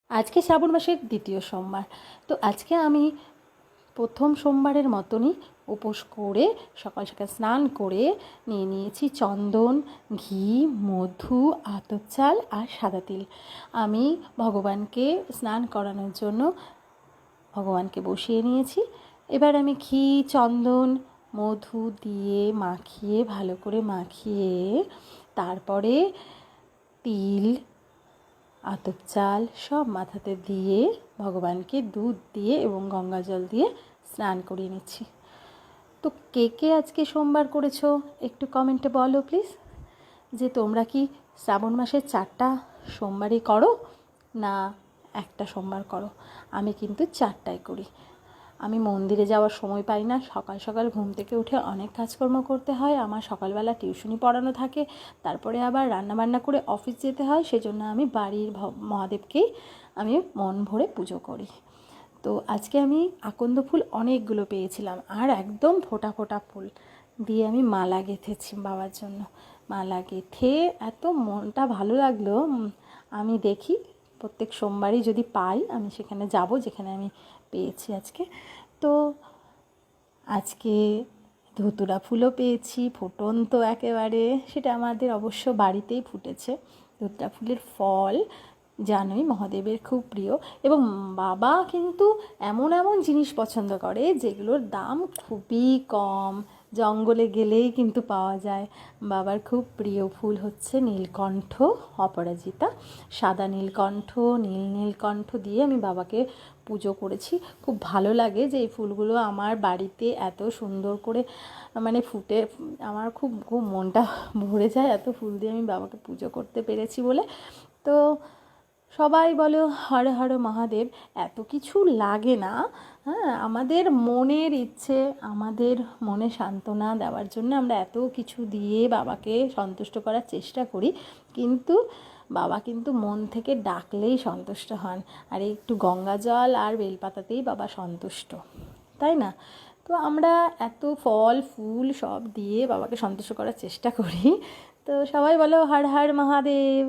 আজকে শ্রাবণ মাসের দ্বিতীয় সোমবার। তো আজকে আমি প্রথম সোমবারের মতনই উপোস করে সকাল সকাল স্নান করে নিয়ে নিয়েছি চন্দন, ঘি, মধু, আতপ চাল আর সাদা তিল। আমি ভগবানকে স্নান করানোর জন্য ভগবানকে বসিয়ে নিয়েছি। এবার আমি ঘি, চন্দন, মধু দিয়ে মাখিয়ে ভালো করে মাখিয়ে তারপরে তিল, আতপ চাল সব মাথাতে দিয়ে ভগবানকে দুধ দিয়ে এবং গঙ্গা জল দিয়ে স্নান করিয়ে নিচ্ছি। তো কে কে আজকে সোমবার করেছো একটু কমেন্টে বলো প্লিজ, যে তোমরা কি শ্রাবণ মাসের 4টা সোমবারই করো না একটা সোমবার করো। আমি কিন্তু 4টাই করি। আমি মন্দিরে যাওয়ার সময় পাই না, সকাল সকাল ঘুম থেকে উঠে অনেক কাজকর্ম করতে হয়, আমার সকালবেলা টিউশনি পড়ানো থাকে, তারপরে আবার রান্নাবান্না করে অফিস যেতে হয়, সেজন্য আমি বাড়ির মহাদেবকেই আমি মন ভরে পুজো করি। তো আজকে আমি আকন্দ ফুল অনেকগুলো পেয়েছিলাম আর একদম ফোটা ফোটা ফুল দিয়ে আমি মালা গেঁথেছি বাবার জন্য। মালা গেঁথে এত মনটা ভালো লাগলো। আমি দেখি প্রত্যেক সোমবারই যদি পাই আমি সেখানে যাব যেখানে আমি পেয়েছি আজকে। তো আজকে ধুতুরা ফুলও পেয়েছি, ফুটন্ত একেবারে, সেটা আমাদের অবশ্য বাড়িতেই ফুটেছে। ধুতুরা ফুলের ফল জানোই মহাদেবের খুব প্রিয়, এবং বাবা কিন্তু এমন এমন জিনিস পছন্দ করে যেগুলোর দাম খুবই কম, জঙ্গলে গেলেই কিন্তু পাওয়া যায়। বাবার খুব প্রিয় ফুল হচ্ছে নীলকণ্ঠ, অপরাজিতা, সাদা নীলকণ্ঠ, নীলকণ্ঠ দিয়ে আমি বাবাকে পুজো করেছি। খুব ভালো লাগে যে এই ফুলগুলো আমার বাড়িতে এত সুন্দর করে ফুটে, আমার খুব খুব মনটা ভরে যায় এত ফুল দিয়ে আমি বাবাকে পুজো করতে পেরেছি বলে। তো সবাই বলো হর হর মহাদেব, এত কিছু লাগে না। হ্যাঁ, আমাদের মনের ইচ্ছে, আমাদের মনে সান্ত্বনা দেওয়ার জন্য আমরা এত কিছু দিয়ে বাবাকে সন্তুষ্ট করার চেষ্টা করি, কিন্তু বাবা কিন্তু মন থেকে ডাকলেই সন্তুষ্ট হন, আর একটু গঙ্গা জল আর বেলপাতাতেই বাবা সন্তুষ্ট, তাই না? তো আমরা এত ফল ফুল সব দিয়ে বাবাকে সন্তুষ্ট করার চেষ্টা করি। তো সবাই বলো হর হর মহাদেব।